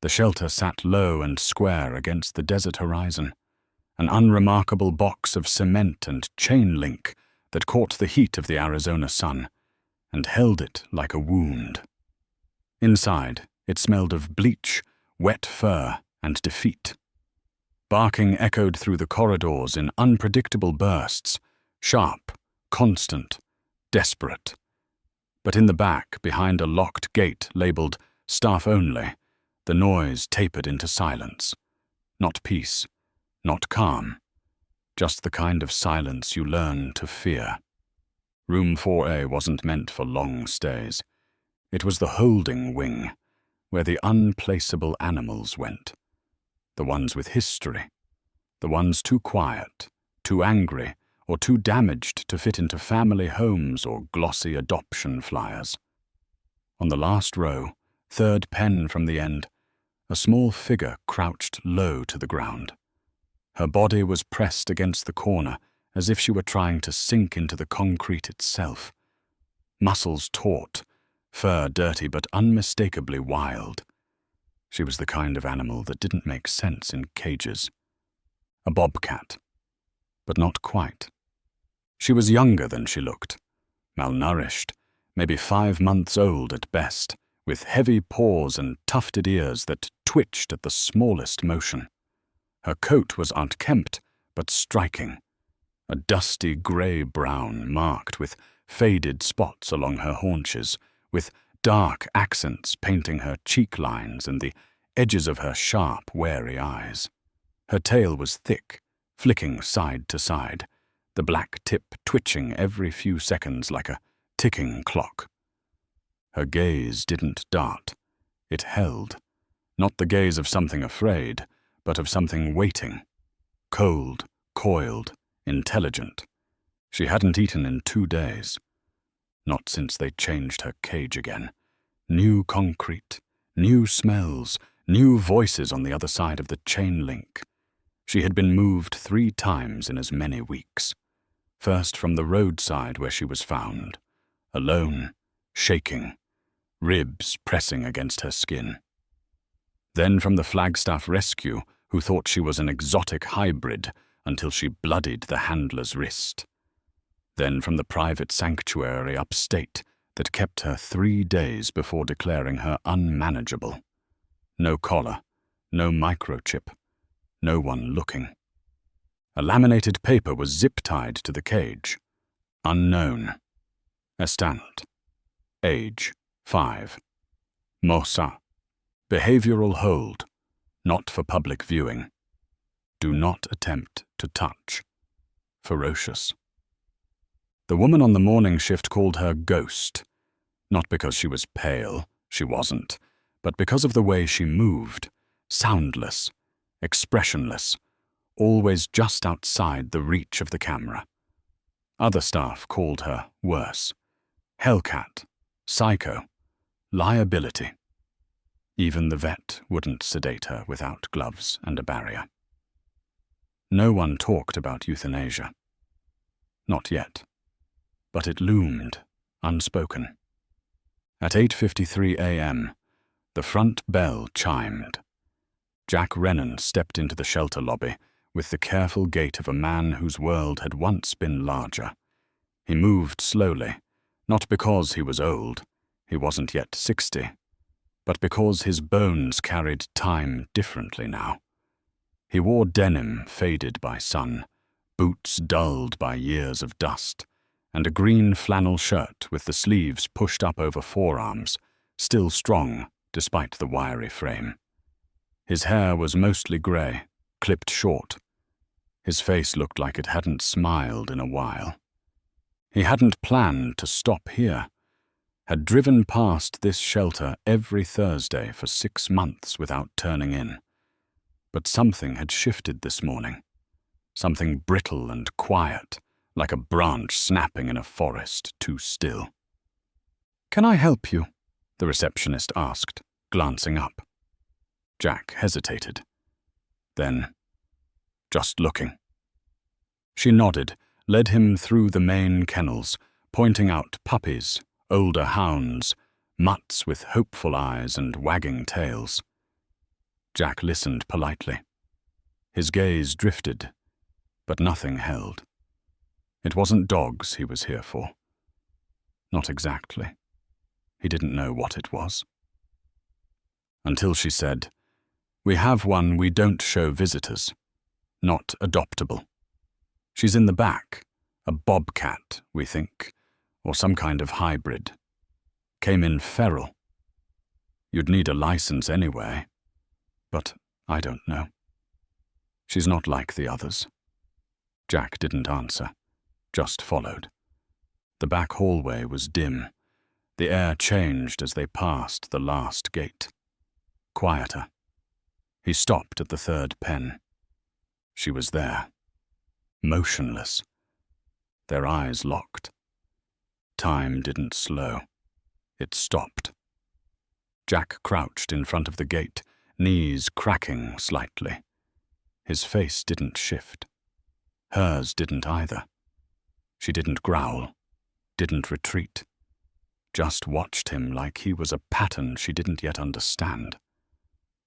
The shelter sat low and square against the desert horizon, an unremarkable box of cement and chain link that caught the heat of the Arizona sun and held it like a wound. Inside, it smelled of bleach, wet fur, and defeat. Barking echoed through the corridors in unpredictable bursts, sharp, constant, desperate. But in the back, behind a locked gate labeled "Staff Only," the noise tapered into silence. Not peace, not calm, just the kind of silence you learn to fear. Room 4A wasn't meant for long stays. It was the holding wing, where the unplaceable animals went. The ones with history. The ones too quiet, too angry, or too damaged to fit into family homes or glossy adoption flyers. On the last row, third pen from the end, a small figure crouched low to the ground. Her body was pressed against the corner as if she were trying to sink into the concrete itself. Muscles taut, fur dirty but unmistakably wild. She was the kind of animal that didn't make sense in cages. A bobcat. But not quite. She was younger than she looked. Malnourished, maybe 5 months old at best, with heavy paws and tufted ears that twitched at the smallest motion. Her coat was unkempt, but striking. A dusty grey-brown marked with faded spots along her haunches, with dark accents painting her cheek lines and the edges of her sharp, wary eyes. Her tail was thick, flicking side to side, the black tip twitching every few seconds like a ticking clock. Her gaze didn't dart. It held. Not the gaze of something afraid, but of something waiting. Cold, coiled, intelligent. She hadn't eaten in 2 days. Not since they changed her cage again. New concrete, new smells, new voices on the other side of the chain link. She had been moved 3 times in as many weeks. First from the roadside where she was found, alone, shaking, ribs pressing against her skin. Then from the Flagstaff rescue, who thought she was an exotic hybrid until she bloodied the handler's wrist. Then from the private sanctuary upstate that kept her 3 days before declaring her unmanageable. No collar, no microchip, no one looking. A laminated paper was zip-tied to the cage. Unknown. Estant. Age, 5. Mosa. Behavioral hold. Not for public viewing. Do not attempt to touch. Ferocious. The woman on the morning shift called her Ghost. Not because she was pale, she wasn't, but because of the way she moved, soundless, expressionless, always just outside the reach of the camera. Other staff called her worse. Hellcat, psycho, liability. Even the vet wouldn't sedate her without gloves and a barrier. No one talked about euthanasia. Not yet. But it loomed, unspoken. At 8:53 a.m., the front bell chimed. Jack Rennon stepped into the shelter lobby with the careful gait of a man whose world had once been larger. He moved slowly, not because he was old, he wasn't yet 60, but because his bones carried time differently now. He wore denim faded by sun, boots dulled by years of dust, and a green flannel shirt with the sleeves pushed up over forearms, still strong despite the wiry frame. His hair was mostly grey, clipped short. His face looked like it hadn't smiled in a while. He hadn't planned to stop here, had driven past this shelter every Thursday for 6 months without turning in. But something had shifted this morning. Something brittle and quiet, like a branch snapping in a forest too still. "Can I help you?" the receptionist asked, glancing up. Jack hesitated. Then, "Just looking." She nodded, led him through the main kennels, pointing out puppies, older hounds, mutts with hopeful eyes and wagging tails. Jack listened politely. His gaze drifted, but nothing held. It wasn't dogs he was here for. Not exactly. He didn't know what it was. Until she said, "We have one we don't show visitors. Not adoptable. She's in the back. A bobcat, we think, or some kind of hybrid. Came in feral. You'd need a license anyway, but I don't know. She's not like the others." Jack didn't answer, just followed. The back hallway was dim. The air changed as they passed the last gate. Quieter. He stopped at the third pen. She was there. Motionless. Their eyes locked. Time didn't slow. It stopped. Jack crouched in front of the gate, knees cracking slightly. His face didn't shift. Hers didn't either. She didn't growl, didn't retreat. Just watched him like he was a pattern she didn't yet understand.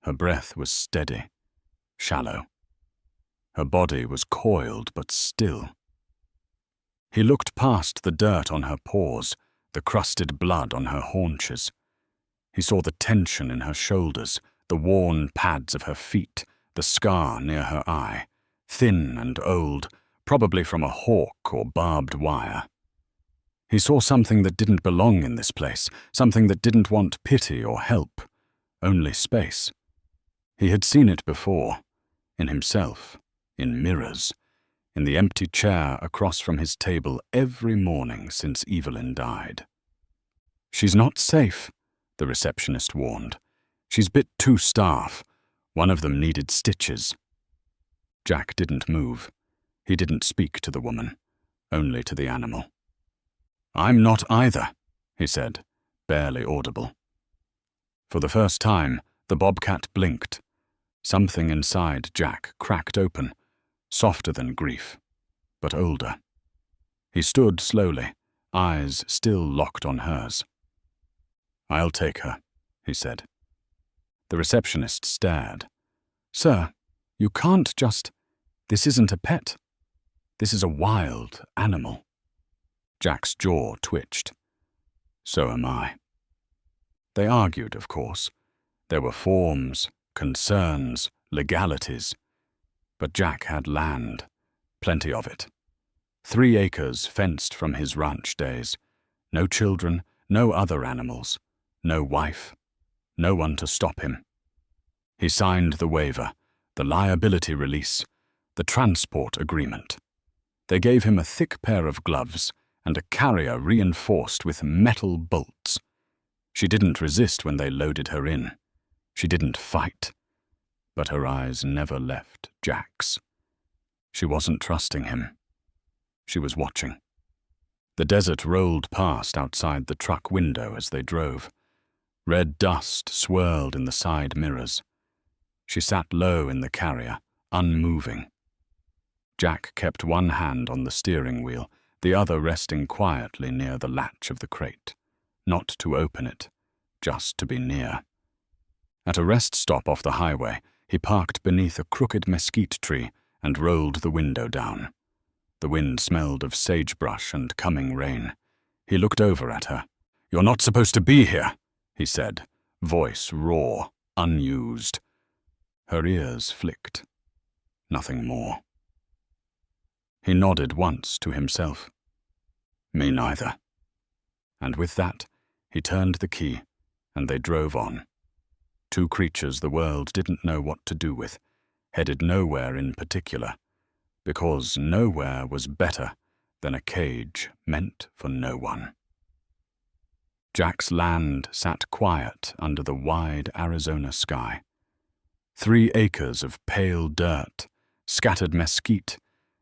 Her breath was steady, shallow. Her body was coiled but still. He looked past the dirt on her paws, the crusted blood on her haunches. He saw the tension in her shoulders, the worn pads of her feet, the scar near her eye, thin and old, probably from a hawk or barbed wire. He saw something that didn't belong in this place, something that didn't want pity or help, only space. He had seen it before, in himself, in mirrors, in the empty chair across from his table every morning since Evelyn died. "She's not safe," the receptionist warned. "She's bit two staff. One of them needed stitches." Jack didn't move. He didn't speak to the woman, only to the animal. "I'm not either," he said, barely audible. For the first time, the bobcat blinked. Something inside Jack cracked open, softer than grief, but older. He stood slowly, eyes still locked on hers. "I'll take her," he said. The receptionist stared. "Sir, you can't just... This isn't a pet. This is a wild animal." Jack's jaw twitched. "So am I." They argued, of course. There were forms, concerns, legalities. But Jack had land, plenty of it. 3 acres fenced from his ranch days. No children, no other animals, no wife, no one to stop him. He signed the waiver, the liability release, the transport agreement. They gave him a thick pair of gloves and a carrier reinforced with metal bolts. She didn't resist when they loaded her in. She didn't fight. But her eyes never left Jack's. She wasn't trusting him. She was watching. The desert rolled past outside the truck window as they drove. Red dust swirled in the side mirrors. She sat low in the carrier, unmoving. Jack kept one hand on the steering wheel, the other resting quietly near the latch of the crate. Not to open it, just to be near. At a rest stop off the highway, he parked beneath a crooked mesquite tree and rolled the window down. The wind smelled of sagebrush and coming rain. He looked over at her. "You're not supposed to be here," he said, voice raw, unused. Her ears flicked. Nothing more. He nodded once to himself. "Me neither." And with that, he turned the key, and they drove on. 2 creatures the world didn't know what to do with, headed nowhere in particular, because nowhere was better than a cage meant for no one. Jack's land sat quiet under the wide Arizona sky. 3 acres of pale dirt, scattered mesquite,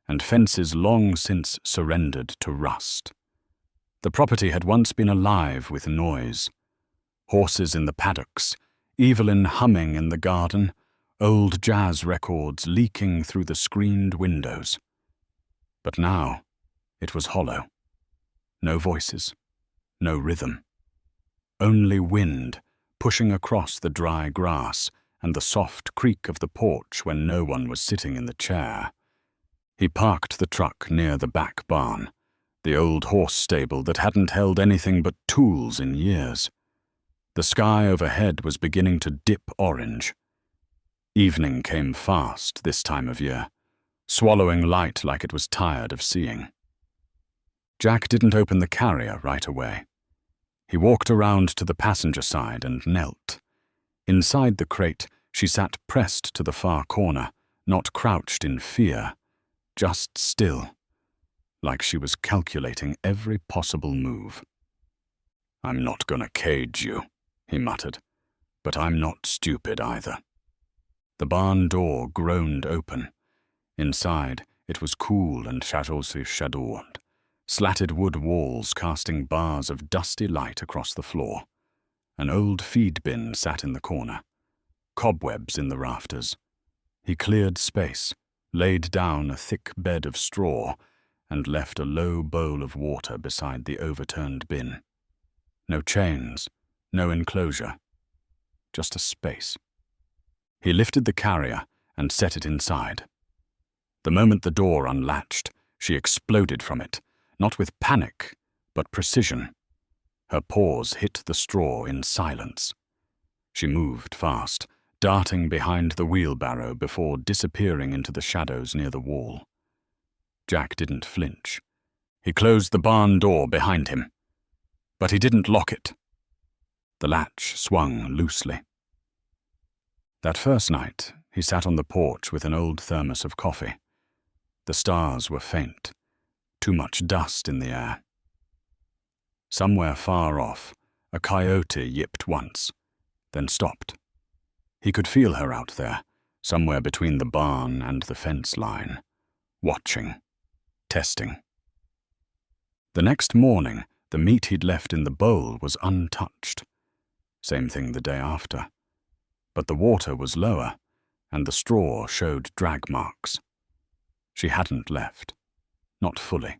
and fences long since surrendered to rust. The property had once been alive with noise. Horses in the paddocks, Evelyn humming in the garden, old jazz records leaking through the screened windows. But now, it was hollow. No voices, no rhythm. Only wind pushing across the dry grass and the soft creak of the porch when no one was sitting in the chair. He parked the truck near the back barn, the old horse stable that hadn't held anything but tools in years. The sky overhead was beginning to dip orange. Evening came fast this time of year, swallowing light like it was tired of seeing. Jack didn't open the carrier right away. He walked around to the passenger side and knelt. Inside the crate, she sat pressed to the far corner, not crouched in fear, just still, like she was calculating every possible move. "I'm not gonna cage you," he muttered, "but I'm not stupid either." The barn door groaned open. Inside, it was cool and shadowed, slatted wood walls casting bars of dusty light across the floor. An old feed bin sat in the corner, cobwebs in the rafters. He cleared space, laid down a thick bed of straw, and left a low bowl of water beside the overturned bin. No chains, no enclosure, just a space. He lifted the carrier and set it inside. The moment the door unlatched, she exploded from it, not with panic, but precision. Her paws hit the straw in silence. She moved fast, darting behind the wheelbarrow before disappearing into the shadows near the wall. Jack didn't flinch. He closed the barn door behind him, but he didn't lock it. The latch swung loosely. That first night, he sat on the porch with an old thermos of coffee. The stars were faint, too much dust in the air. Somewhere far off, a coyote yipped once, then stopped. He could feel her out there, somewhere between the barn and the fence line, watching, testing. The next morning, the meat he'd left in the bowl was untouched. Same thing the day after. But the water was lower, and the straw showed drag marks. She hadn't left. Not fully.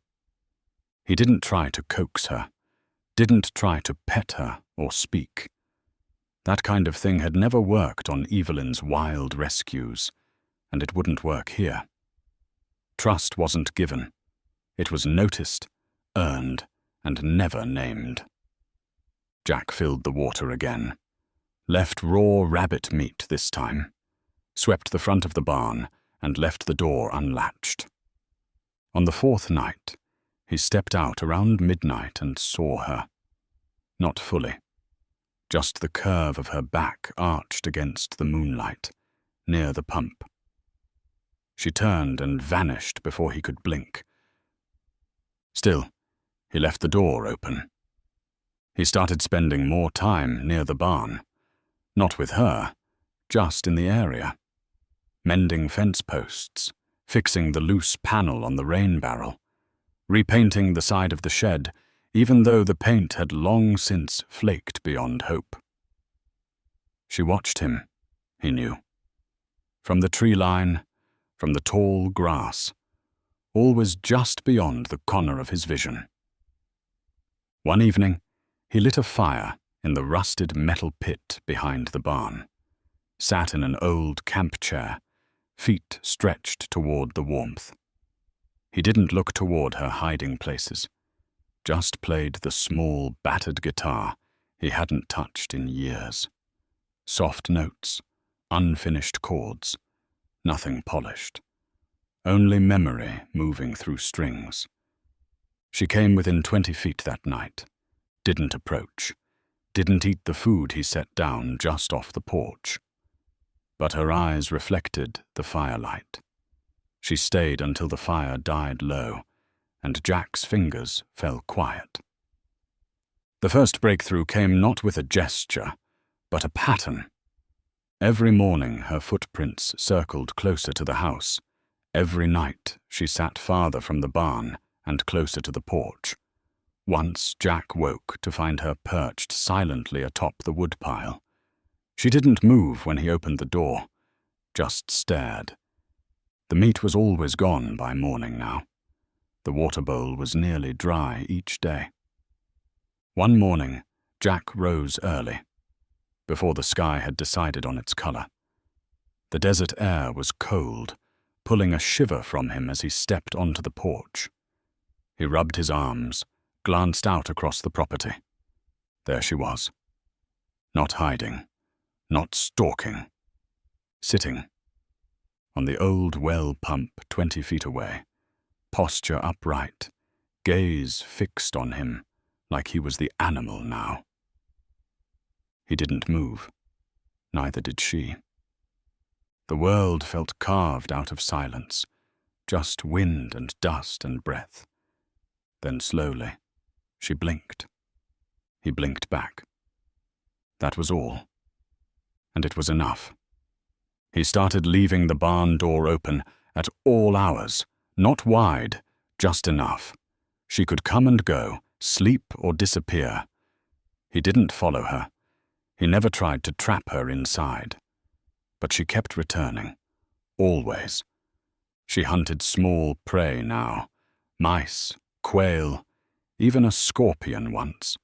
He didn't try to coax her, didn't try to pet her or speak. That kind of thing had never worked on Evelyn's wild rescues, and it wouldn't work here. Trust wasn't given. It was noticed, earned, and never named. Jack filled the water again. Left raw rabbit meat this time. Swept the front of the barn and left the door unlatched. On the fourth night, he stepped out around midnight and saw her. Not fully. Just the curve of her back arched against the moonlight, near the pump. She turned and vanished before he could blink. Still, he left the door open. He started spending more time near the barn. Not with her, just in the area. Mending fence posts, fixing the loose panel on the rain barrel, repainting the side of the shed, even though the paint had long since flaked beyond hope. She watched him, he knew. From the tree line, from the tall grass, always just beyond the corner of his vision. One evening, he lit a fire in the rusted metal pit behind the barn, sat in an old camp chair, feet stretched toward the warmth. He didn't look toward her hiding places, just played the small, battered guitar he hadn't touched in years. Soft notes, unfinished chords, nothing polished. Only memory moving through strings. She came within 20 feet that night, didn't approach, didn't eat the food he set down just off the porch. But her eyes reflected the firelight. She stayed until the fire died low, and Jack's fingers fell quiet. The first breakthrough came not with a gesture, but a pattern. Every morning her footprints circled closer to the house. Every night she sat farther from the barn and closer to the porch. Once Jack woke to find her perched silently atop the woodpile. She didn't move when he opened the door, just stared. The meat was always gone by morning now. The water bowl was nearly dry each day. One morning, Jack rose early, before the sky had decided on its color, The desert air was cold, pulling a shiver from him as he stepped onto the porch. He rubbed his arms, glanced out across the property. There she was. Not hiding, not stalking. Sitting. On the old well pump 20 feet away, posture upright, gaze fixed on him like he was the animal now. He didn't move. Neither did she. The world felt carved out of silence, just wind and dust and breath. Then slowly, she blinked. He blinked back. That was all. And it was enough. He started leaving the barn door open at all hours, not wide, just enough. She could come and go, sleep or disappear. He didn't follow her. He never tried to trap her inside. But she kept returning, always. She hunted small prey now, mice, quail, even a scorpion once.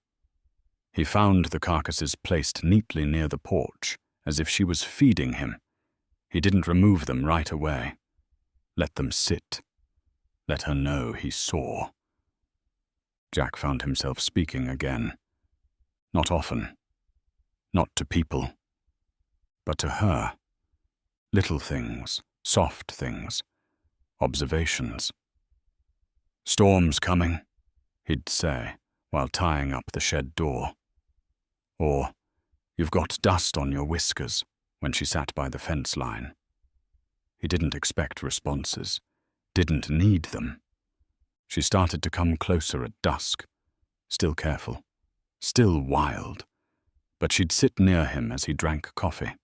He found the carcasses placed neatly near the porch, as if she was feeding him. He didn't remove them right away. Let them sit. Let her know he saw. Jack found himself speaking again. Not often. Not to people. But to her. Little things, soft things, observations. "Storm's coming," he'd say, while tying up the shed door. Or, "You've got dust on your whiskers," when she sat by the fence line. He didn't expect responses, didn't need them. She started to come closer at dusk, still careful, still wild, but she'd sit near him as he drank coffee.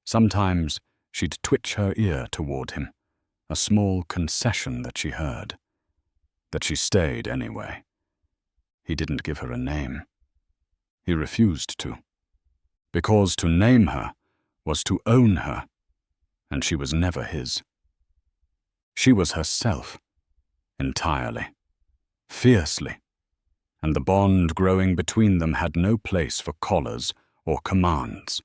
Sometimes she'd twitch her ear toward him, a small concession that she heard, that she stayed anyway. He didn't give her a name. He refused to, because to name her was to own her, and she was never his. She was herself, entirely, fiercely, and the bond growing between them had no place for collars or commands.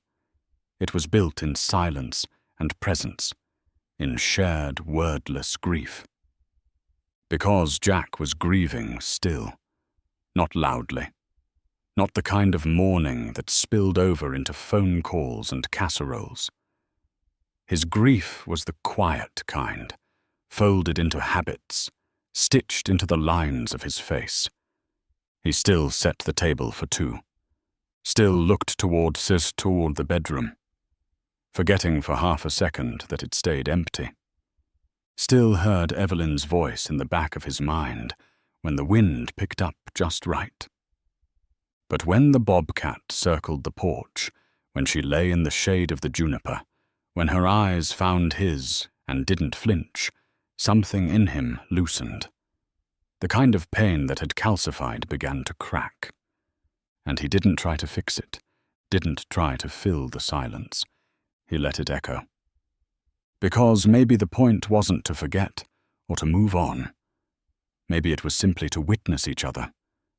It was built in silence and presence, in shared wordless grief. Because Jack was grieving still, not loudly, not the kind of mourning that spilled over into phone calls and casseroles. His grief was the quiet kind, folded into habits, stitched into the lines of his face. He still set the table for two, still looked toward the bedroom, forgetting for half a second that it stayed empty. Still heard Evelyn's voice in the back of his mind when the wind picked up just right. But when the bobcat circled the porch, when she lay in the shade of the juniper, when her eyes found his and didn't flinch, something in him loosened. The kind of pain that had calcified began to crack. And he didn't try to fix it, didn't try to fill the silence. He let it echo. Because maybe the point wasn't to forget or to move on. Maybe it was simply to witness each other,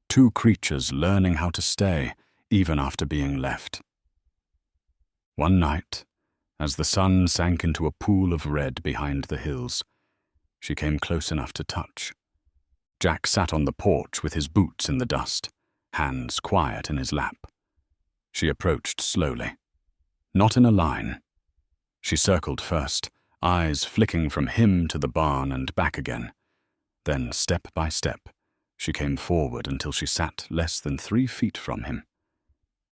two creatures learning how to stay even after being left. One night, as the sun sank into a pool of red behind the hills, she came close enough to touch. Jack sat on the porch with his boots in the dust, hands quiet in his lap. She approached slowly, not in a line. She circled first, eyes flicking from him to the barn and back again. Then, step by step, she came forward until she sat less than 3 feet from him.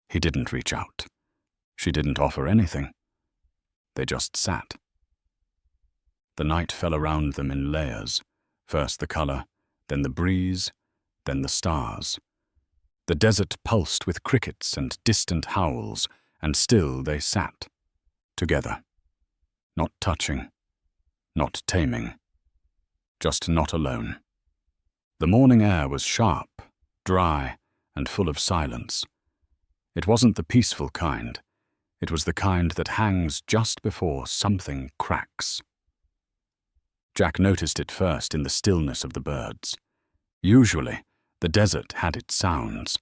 He didn't reach out. She didn't offer anything. They just sat. The night fell around them in layers, first the color, then the breeze, then the stars. The desert pulsed with crickets and distant howls, and still they sat, together. Not touching, not taming, just not alone. The morning air was sharp, dry, and full of silence. It wasn't the peaceful kind. It was the kind that hangs just before something cracks. Jack noticed it first in the stillness of the birds. Usually, the desert had its sounds,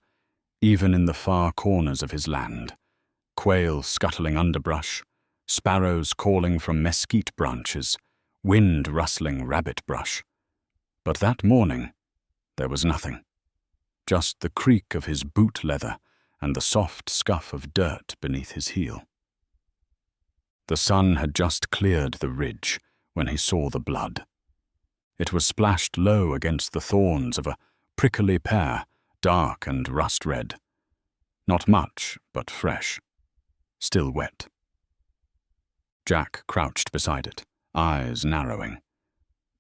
even in the far corners of his land. Quail scuttling underbrush, sparrows calling from mesquite branches, wind rustling rabbit brush. But that morning, there was nothing. Just the creak of his boot leather and the soft scuff of dirt beneath his heel. The sun had just cleared the ridge when he saw the blood. It was splashed low against the thorns of a prickly pear, dark and rust-red. Not much, but fresh. Still wet. Jack crouched beside it, eyes narrowing.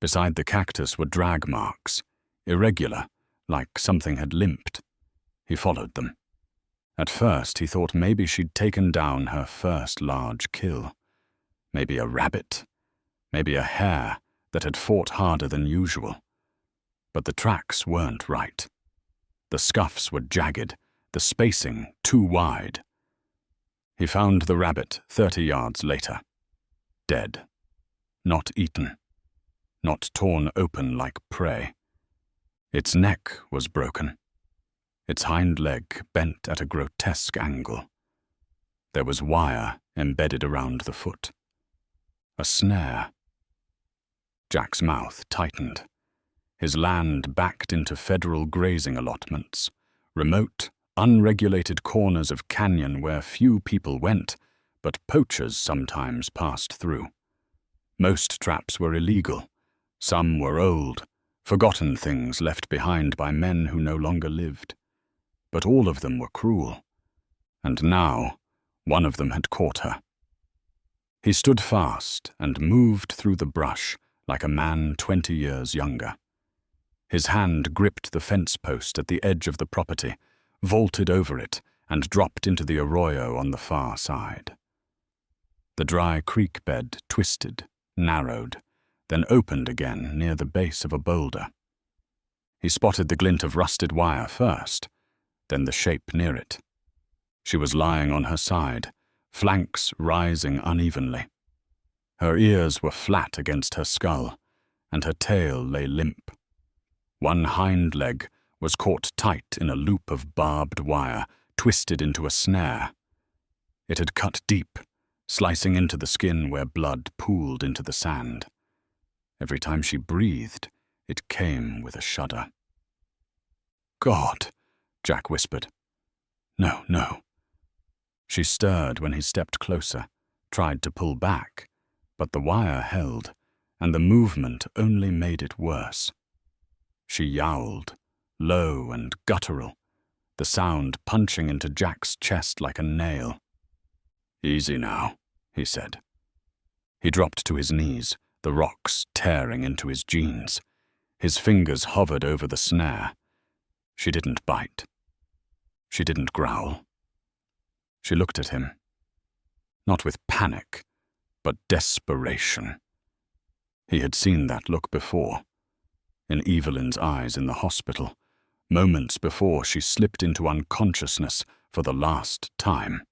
Beside the cactus were drag marks, irregular, like something had limped. He followed them. At first he thought maybe she'd taken down her first large kill. Maybe a rabbit, maybe a hare that had fought harder than usual. But the tracks weren't right. The scuffs were jagged, the spacing too wide. He found the rabbit 30 yards later. Dead. Not eaten. Not torn open like prey. Its neck was broken. Its hind leg bent at a grotesque angle. There was wire embedded around the foot. A snare. Jack's mouth tightened. His land backed into federal grazing allotments, remote, unregulated corners of canyon where few people went, but poachers sometimes passed through. Most traps were illegal. Some were old, forgotten things left behind by men who no longer lived. But all of them were cruel. And now, one of them had caught her. He stood fast and moved through the brush like a man 20 years younger. His hand gripped the fence post at the edge of the property, vaulted over it, and dropped into the arroyo on the far side. The dry creek bed twisted, narrowed, then opened again near the base of a boulder. He spotted the glint of rusted wire first, then the shape near it. She was lying on her side, flanks rising unevenly. Her ears were flat against her skull, and her tail lay limp. One hind leg was caught tight in a loop of barbed wire, twisted into a snare. It had cut deep, slicing into the skin where blood pooled into the sand. Every time she breathed, it came with a shudder. "God," Jack whispered. "No, no." She stirred when he stepped closer, tried to pull back, but the wire held, and the movement only made it worse. She yowled, low and guttural, the sound punching into Jack's chest like a nail. "Easy now," he said. He dropped to his knees, the rocks tearing into his jeans. His fingers hovered over the snare. She didn't bite. She didn't growl. She looked at him, not with panic, but desperation. He had seen that look before, in Evelyn's eyes in the hospital, moments before she slipped into unconsciousness for the last time.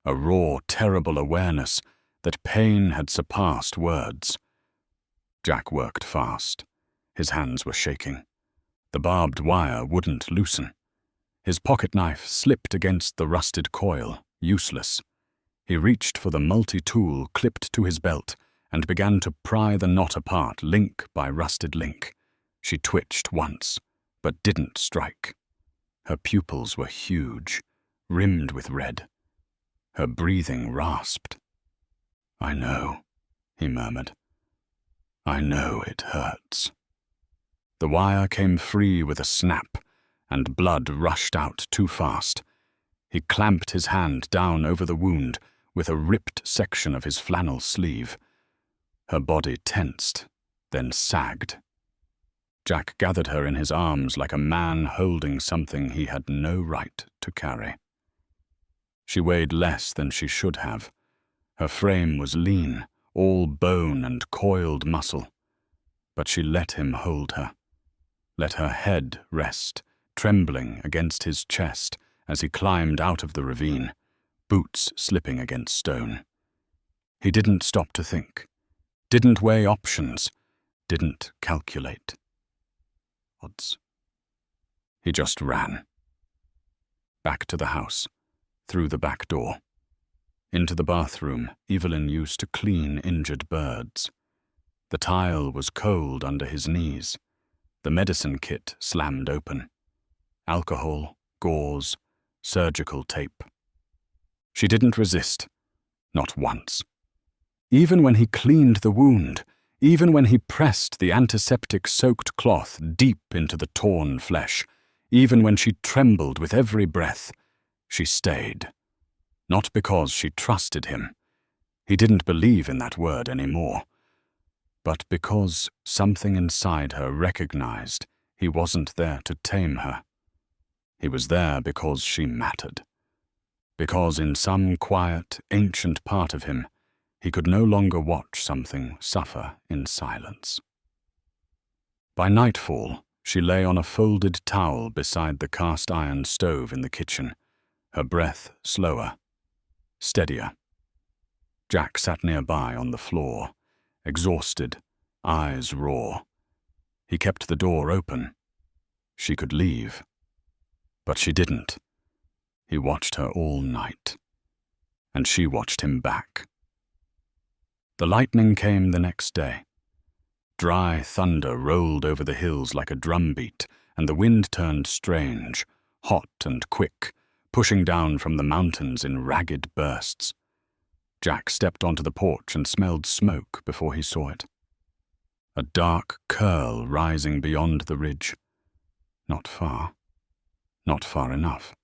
A raw, terrible awareness that pain had surpassed words. Jack worked fast. His hands were shaking. The barbed wire wouldn't loosen. His pocket knife slipped against the rusted coil, useless. He reached for the multi-tool clipped to his belt and began to pry the knot apart, link by rusted link. She twitched once, but didn't strike. Her pupils were huge, rimmed with red. Her breathing rasped. "I know," he murmured. "I know it hurts." The wire came free with a snap, and blood rushed out too fast. He clamped his hand down over the wound with a ripped section of his flannel sleeve. Her body tensed, then sagged. Jack gathered her in his arms like a man holding something he had no right to carry. She weighed less than she should have. Her frame was lean, all bone and coiled muscle. But she let him hold her, let her head rest, trembling against his chest as he climbed out of the ravine, boots slipping against stone. He didn't stop to think, didn't weigh options, didn't calculate odds. He just ran. Back to the house, through the back door. Into the bathroom Evelyn used to clean injured birds. The tile was cold under his knees. The medicine kit slammed open. Alcohol, gauze, surgical tape. She didn't resist, not once. Even when he cleaned the wound, even when he pressed the antiseptic-soaked cloth deep into the torn flesh, even when she trembled with every breath, she stayed. Not because she trusted him. He didn't believe in that word anymore. But because something inside her recognized he wasn't there to tame her. He was there because she mattered. Because in some quiet, ancient part of him, he could no longer watch something suffer in silence. By nightfall, she lay on a folded towel beside the cast-iron stove in the kitchen, her breath slower, steadier. Jack sat nearby on the floor, exhausted, eyes raw. He kept the door open. She could leave. But she didn't. He watched her all night. And she watched him back. The lightning came the next day. Dry thunder rolled over the hills like a drumbeat, and the wind turned strange, hot and quick, pushing down from the mountains in ragged bursts. Jack stepped onto the porch and smelled smoke before he saw it. A dark curl rising beyond the ridge. Not far. Not far enough.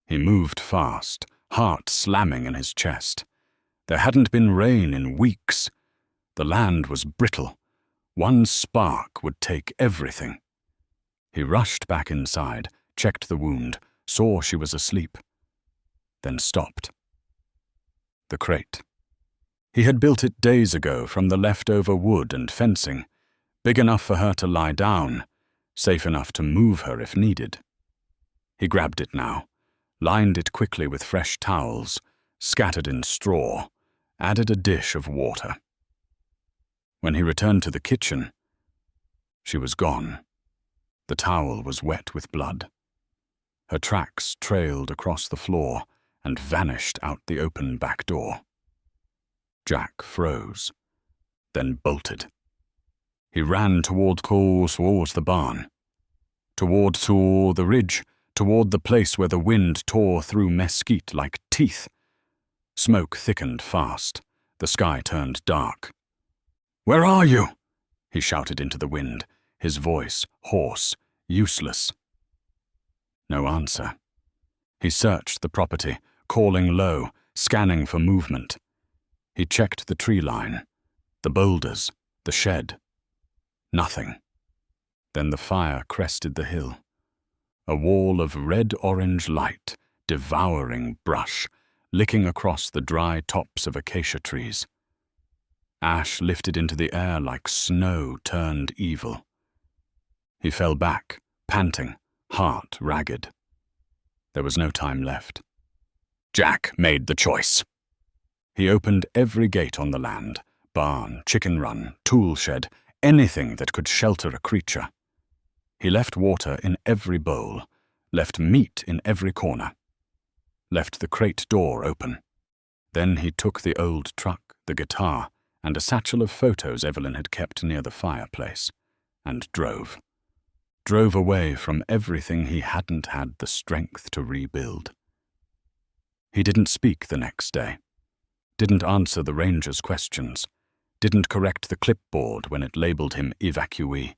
He moved fast, heart slamming in his chest. There hadn't been rain in weeks. The land was brittle. One spark would take everything. He rushed back inside, checked the wound, saw she was asleep, then stopped. The crate. He had built it days ago from the leftover wood and fencing, big enough for her to lie down, safe enough to move her if needed. He grabbed it now, lined it quickly with fresh towels, scattered in straw, added a dish of water. When he returned to the kitchen, she was gone. The towel was wet with blood. Her tracks trailed across the floor and vanished out the open back door. Jack froze, then bolted. He ran towards the barn, toward the ridge, toward the place where the wind tore through mesquite like teeth. Smoke thickened fast. The sky turned dark. "Where are you?" he shouted into the wind, his voice hoarse, useless. No answer. He searched the property, calling low, scanning for movement. He checked the tree line, the boulders, the shed. Nothing. Then the fire crested the hill. A wall of red-orange light, devouring brush, licking across the dry tops of acacia trees. Ash lifted into the air like snow turned evil. He fell back, panting, heart ragged. There was no time left. Jack made the choice. He opened every gate on the land, barn, chicken run, tool shed, anything that could shelter a creature. He left water in every bowl, left meat in every corner, left the crate door open. Then he took the old truck, the guitar, and a satchel of photos Evelyn had kept near the fireplace, and drove. Drove away from everything he hadn't had the strength to rebuild. He didn't speak the next day, didn't answer the ranger's questions, didn't correct the clipboard when it labeled him evacuee.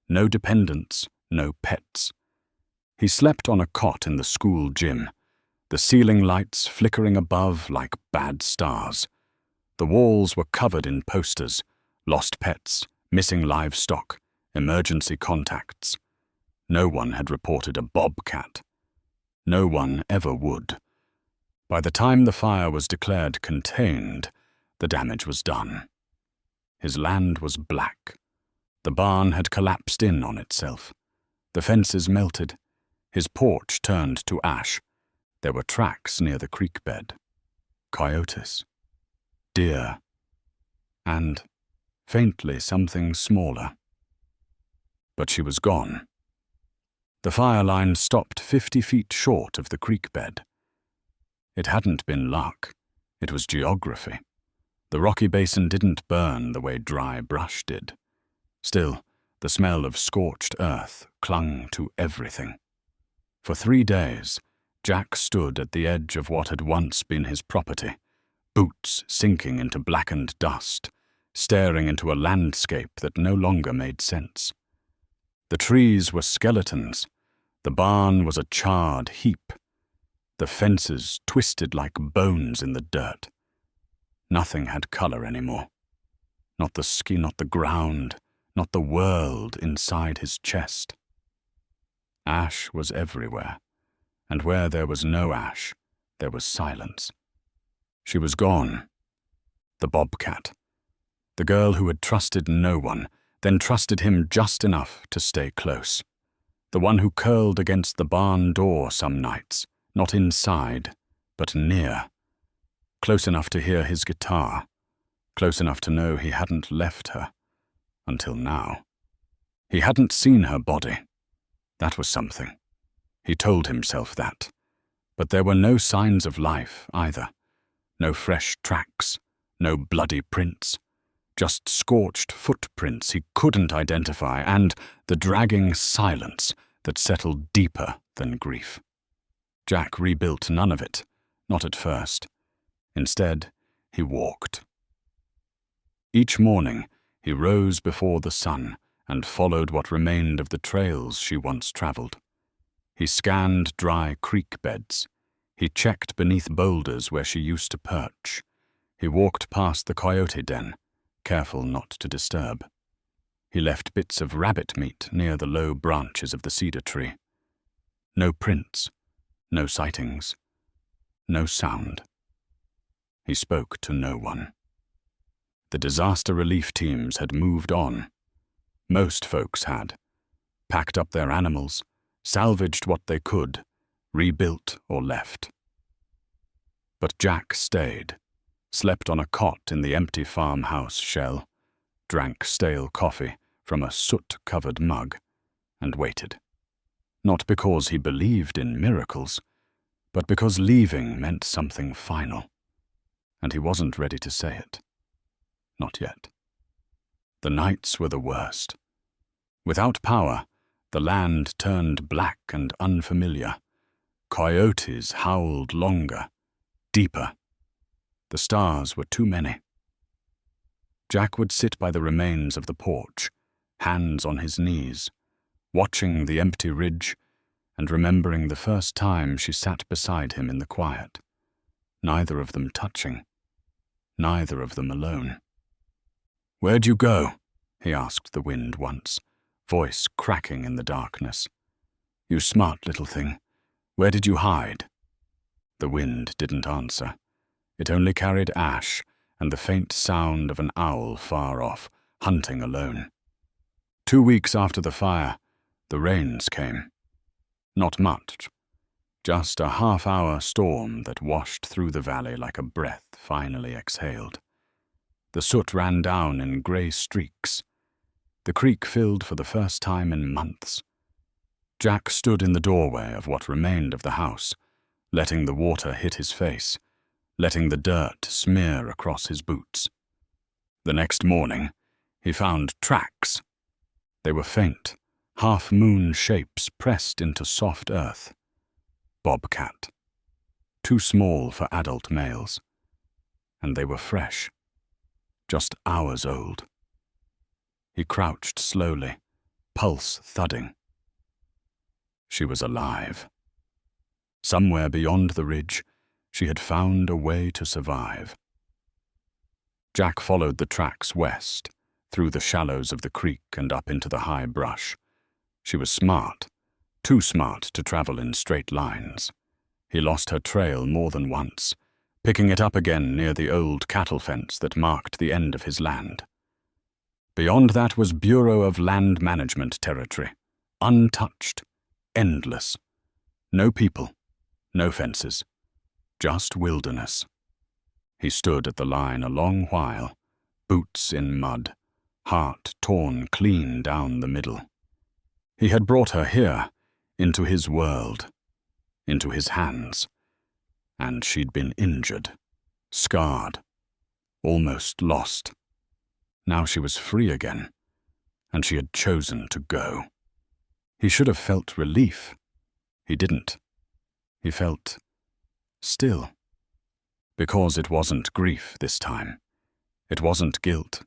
No dependents, no pets. He slept on a cot in the school gym, the ceiling lights flickering above like bad stars. The walls were covered in posters, lost pets, missing livestock, emergency contacts. No one had reported a bobcat. No one ever would. By the time the fire was declared contained, the damage was done. His land was black. The barn had collapsed in on itself. The fences melted. His porch turned to ash. There were tracks near the creek bed. Coyotes. Deer. And, faintly, something smaller. But she was gone. The fire line stopped 50 feet short of the creek bed. It hadn't been luck. It was geography. The rocky basin didn't burn the way dry brush did. Still, the smell of scorched earth clung to everything. For 3 days, Jack stood at the edge of what had once been his property, boots sinking into blackened dust, staring into a landscape that no longer made sense. The trees were skeletons. The barn was a charred heap. The fences twisted like bones in the dirt. Nothing had color anymore. Not the skin, not the ground, not the world inside his chest. Ash was everywhere, and where there was no ash, there was silence. She was gone. The bobcat. The girl who had trusted no one, then trusted him just enough to stay close. The one who curled against the barn door some nights, not inside, but near. Close enough to hear his guitar, close enough to know he hadn't left her, until now. He hadn't seen her body. That was something. He told himself that. But there were no signs of life either. No fresh tracks, no bloody prints. Just scorched footprints he couldn't identify, and the dragging silence that settled deeper than grief. Jack rebuilt none of it, not at first. Instead, he walked. Each morning, he rose before the sun and followed what remained of the trails she once traveled. He scanned dry creek beds. He checked beneath boulders where she used to perch. He walked past the coyote den, careful not to disturb. He left bits of rabbit meat near the low branches of the cedar tree. No prints, no sightings, no sound. He spoke to no one. The disaster relief teams had moved on. Most folks had. Packed up their animals, salvaged what they could, rebuilt or left. But Jack stayed, slept on a cot in the empty farmhouse shell, drank stale coffee from a soot-covered mug, and waited. Not because he believed in miracles, but because leaving meant something final. And he wasn't ready to say it. Not yet. The nights were the worst. Without power, the land turned black and unfamiliar. Coyotes howled longer, deeper. The stars were too many. Jack would sit by the remains of the porch, hands on his knees, watching the empty ridge and remembering the first time she sat beside him in the quiet. Neither of them touching, neither of them alone. "Where'd you go?" he asked the wind once, voice cracking in the darkness. "You smart little thing. Where did you hide?" The wind didn't answer. It only carried ash and the faint sound of an owl far off, hunting alone. 2 weeks after the fire, the rains came. Not much. Just a half-hour storm that washed through the valley like a breath finally exhaled. The soot ran down in grey streaks. The creek filled for the first time in months. Jack stood in the doorway of what remained of the house, letting the water hit his face, letting the dirt smear across his boots. The next morning, he found tracks. They were faint, half-moon shapes pressed into soft earth. Bobcat. Too small for adult males. And they were fresh. Just hours old. He crouched slowly, pulse thudding. She was alive. Somewhere beyond the ridge, she had found a way to survive. Jack followed the tracks west, through the shallows of the creek and up into the high brush. She was smart, too smart to travel in straight lines. He lost her trail more than once, picking it up again near the old cattle fence that marked the end of his land. Beyond that was Bureau of Land Management territory, untouched, endless. No people, no fences, just wilderness. He stood at the line a long while, boots in mud, heart torn clean down the middle. He had brought her here, into his world, into his hands, and she'd been injured, scarred, almost lost. Now she was free again, and she had chosen to go. He should have felt relief. He didn't. He felt still. Because it wasn't grief this time. It wasn't guilt.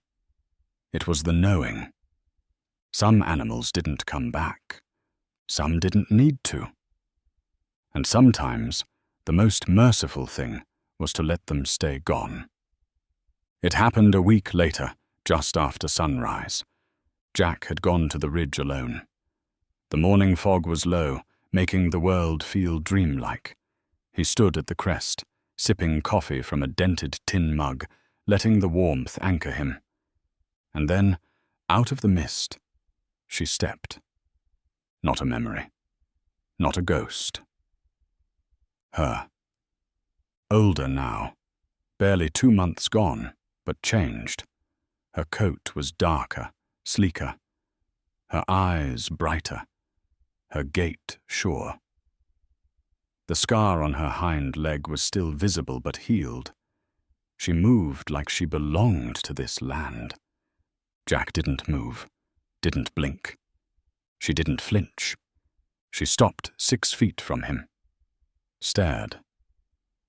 It was the knowing. Some animals didn't come back. Some didn't need to. And sometimes the most merciful thing was to let them stay gone. It happened a week later, just after sunrise. Jack had gone to the ridge alone. The morning fog was low, making the world feel dreamlike. He stood at the crest, sipping coffee from a dented tin mug, letting the warmth anchor him. And then, out of the mist, she stepped. Not a memory. Not a ghost. Her. Older now. Barely 2 months gone, but changed. Her coat was darker, sleeker. Her eyes brighter. Her gait sure. The scar on her hind leg was still visible but healed. She moved like she belonged to this land. Jack didn't move, didn't blink. She didn't flinch. She stopped 6 feet from him. Stared.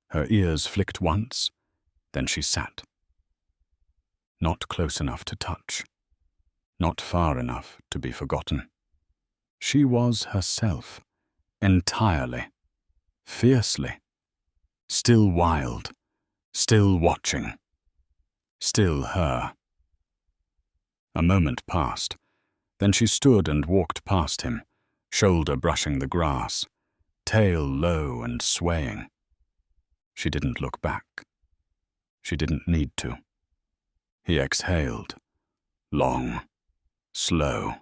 Her ears flicked once, then she sat. Not close enough to touch. Not far enough to be forgotten. She was herself, entirely, fiercely, still wild, still watching, still her. A moment passed, then she stood and walked past him, shoulder brushing the grass, tail low and swaying. She didn't look back. She didn't need to. He exhaled, long, slow.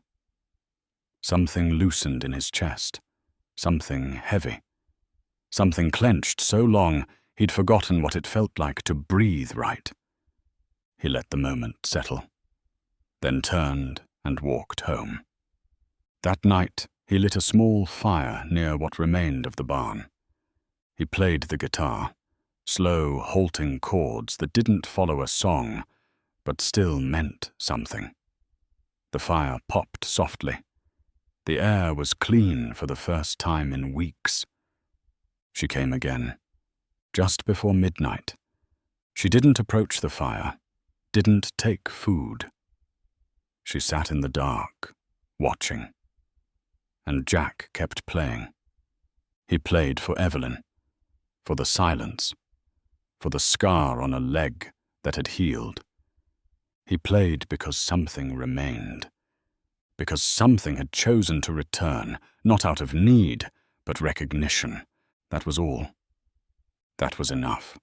Something loosened in his chest, something heavy, something clenched so long he'd forgotten what it felt like to breathe right. He let the moment settle, then turned and walked home. That night, he lit a small fire near what remained of the barn. He played the guitar, slow, halting chords that didn't follow a song, but still meant something. The fire popped softly. The air was clean for the first time in weeks. She came again, just before midnight. She didn't approach the fire, didn't take food. She sat in the dark, watching. And Jack kept playing. He played for Evelyn, for the silence, for the scar on a leg that had healed. He played because something remained. Because something had chosen to return, not out of need, but recognition. That was all. That was enough.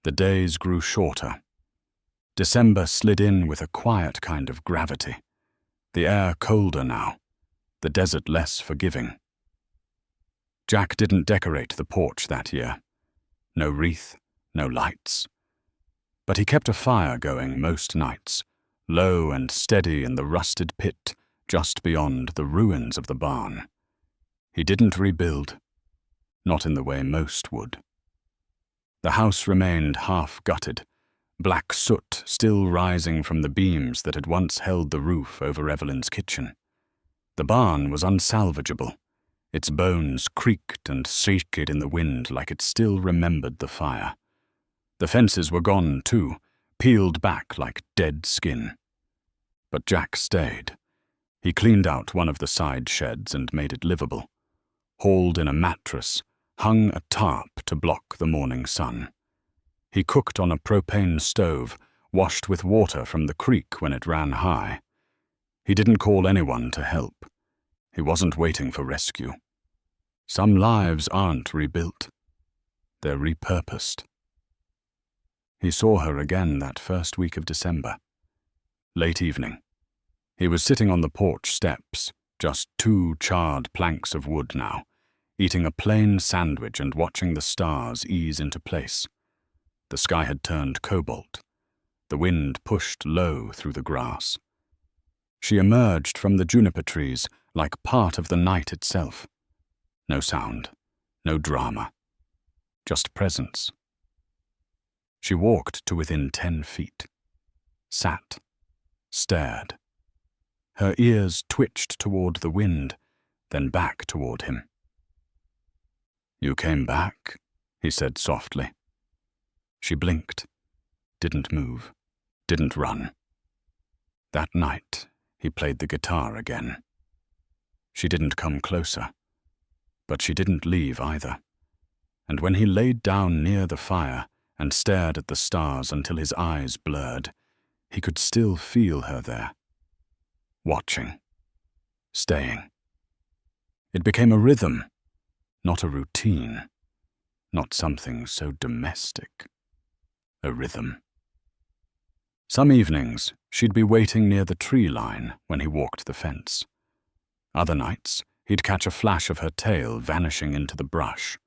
The days grew shorter. December slid in with a quiet kind of gravity. The air colder now, the desert less forgiving. Jack didn't decorate the porch that year. No wreath, no lights. But he kept a fire going most nights, low and steady in the rusted pit just beyond the ruins of the barn. He didn't rebuild, not in the way most would. The house remained half-gutted, black soot still rising from the beams that had once held the roof over Evelyn's kitchen. The barn was unsalvageable. Its bones creaked and shaked in the wind like it still remembered the fire. The fences were gone too, peeled back like dead skin. But Jack stayed. He cleaned out one of the side sheds and made it livable, hauled in a mattress, hung a tarp to block the morning sun. He cooked on a propane stove, washed with water from the creek when it ran high. He didn't call anyone to help. He wasn't waiting for rescue. Some lives aren't rebuilt. They're repurposed. He saw her again that first week of December. Late evening. He was sitting on the porch steps, just 2 charred planks of wood now, eating a plain sandwich and watching the stars ease into place. The sky had turned cobalt. The wind pushed low through the grass. She emerged from the juniper trees like part of the night itself. No sound, no drama, just presence. She walked to within 10 feet, sat, stared. Her ears twitched toward the wind, then back toward him. "You came back," he said softly. She blinked, didn't move, didn't run. That night, he played the guitar again. She didn't come closer, but she didn't leave either. And when he laid down near the fire and stared at the stars until his eyes blurred, he could still feel her there, watching, staying. It became a rhythm, not a routine, not something so domestic. A rhythm. Some evenings, she'd be waiting near the tree line when he walked the fence. Other nights, he'd catch a flash of her tail vanishing into the brush.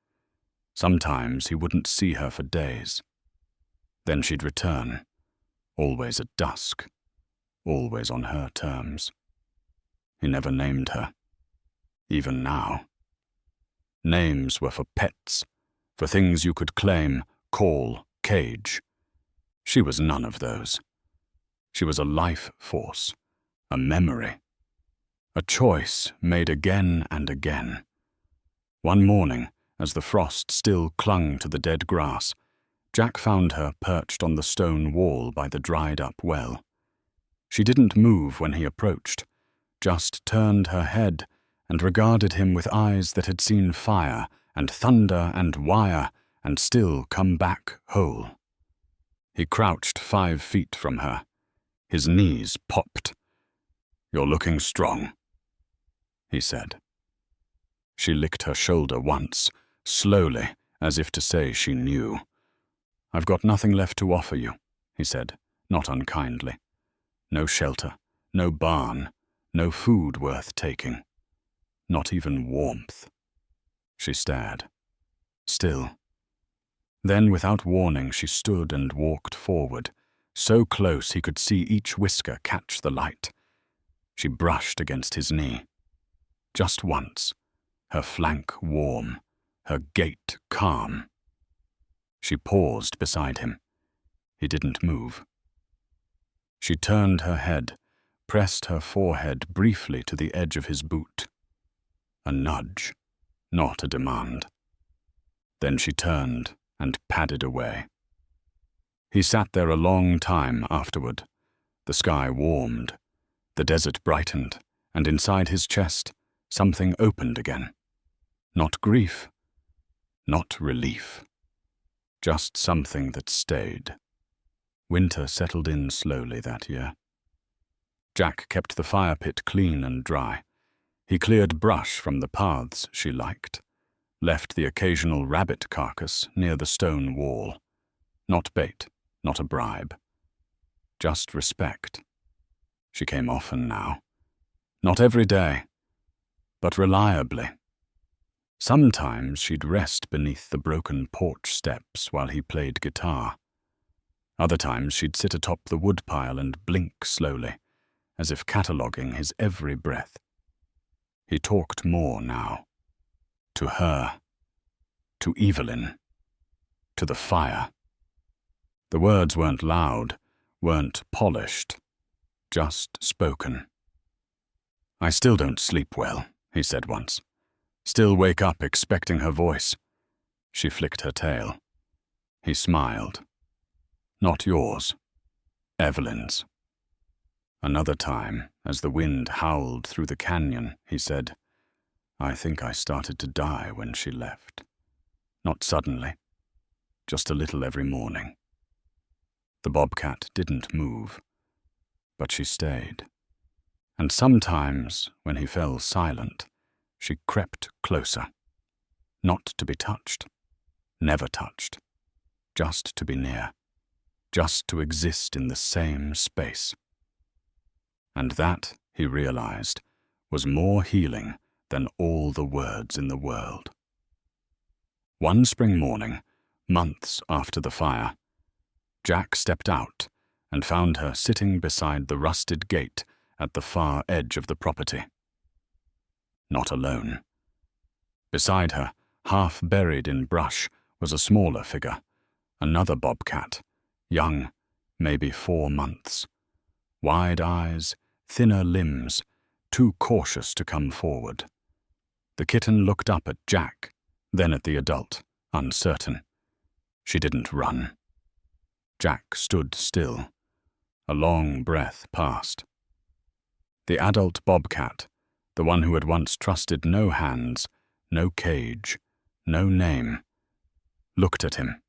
Sometimes he wouldn't see her for days. Then she'd return, always at dusk, always on her terms. He never named her, even now. Names were for pets, for things you could claim, call, cage. She was none of those. She was a life force, a memory, a choice made again and again. One morning, as the frost still clung to the dead grass, Jack found her perched on the stone wall by the dried-up well. She didn't move when he approached, just turned her head and regarded him with eyes that had seen fire and thunder and wire and still come back whole. He crouched 5 feet from her. His knees popped. "You're looking strong," he said. She licked her shoulder once, slowly, as if to say she knew. "I've got nothing left to offer you," he said, not unkindly. "No shelter, no barn, no food worth taking. Not even warmth." She stared. Still. Then, without warning, she stood and walked forward, so close he could see each whisker catch the light. She brushed against his knee. Just once, her flank warm, her gait calm. She paused beside him. He didn't move. She turned her head, pressed her forehead briefly to the edge of his boot. A nudge, not a demand. Then she turned and padded away. He sat there a long time afterward. The sky warmed, the desert brightened, and inside his chest, something opened again. Not grief, not relief. Just something that stayed. Winter settled in slowly that year. Jack kept the fire pit clean and dry. He cleared brush from the paths she liked, left the occasional rabbit carcass near the stone wall. Not bait, not a bribe. Just respect. She came often now. Not every day, but reliably. Sometimes she'd rest beneath the broken porch steps while he played guitar. Other times she'd sit atop the woodpile and blink slowly, as if cataloguing his every breath. He talked more now. To her. To Evelyn. To the fire. The words weren't loud, weren't polished, just spoken. "I still don't sleep well," he said once. "Still wake up expecting her voice." She flicked her tail. He smiled. "Not yours. Evelyn's." Another time, as the wind howled through the canyon, he said, "I think I started to die when she left. Not suddenly, just a little every morning." The bobcat didn't move, but she stayed. And sometimes, when he fell silent, she crept closer. Not to be touched, never touched, just to be near, just to exist in the same space. And that, he realized, was more healing than all the words in the world. One spring morning, months after the fire, Jack stepped out and found her sitting beside the rusted gate at the far edge of the property. Not alone. Beside her, half buried in brush, was a smaller figure, another bobcat, young, maybe 4 months. Wide eyes, thinner limbs, too cautious to come forward. The kitten looked up at Jack, then at the adult, uncertain. She didn't run. Jack stood still. A long breath passed. The adult bobcat, the one who had once trusted no hands, no cage, no name, looked at him.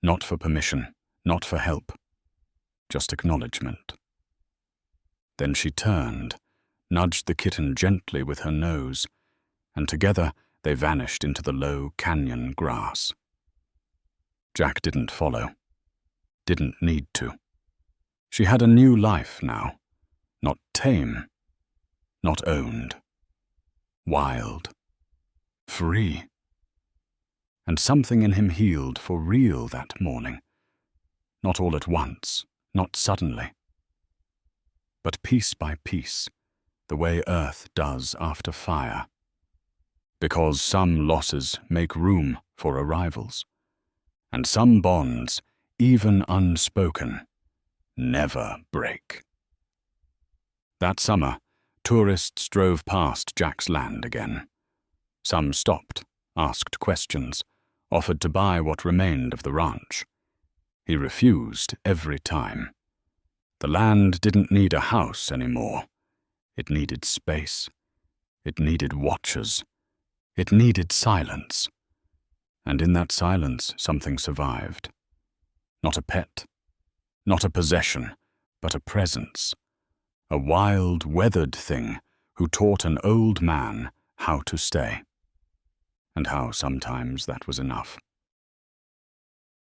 Not for permission, not for help, just acknowledgement. Then she turned, nudged the kitten gently with her nose, and together they vanished into the low canyon grass. Jack didn't follow. Didn't need to. She had a new life now. Not tame. Not owned. Wild. Free. And something in him healed for real that morning. Not all at once, not suddenly. But piece by piece, the way earth does after fire. Because some losses make room for arrivals, and some bonds, even unspoken, never break. That summer, tourists drove past Jack's land again. Some stopped, asked questions, offered to buy what remained of the ranch. He refused every time. The land didn't need a house anymore. It needed space. It needed watchers. It needed silence. And in that silence, something survived. Not a pet, not a possession, but a presence. A wild, weathered thing who taught an old man how to stay. And how sometimes that was enough.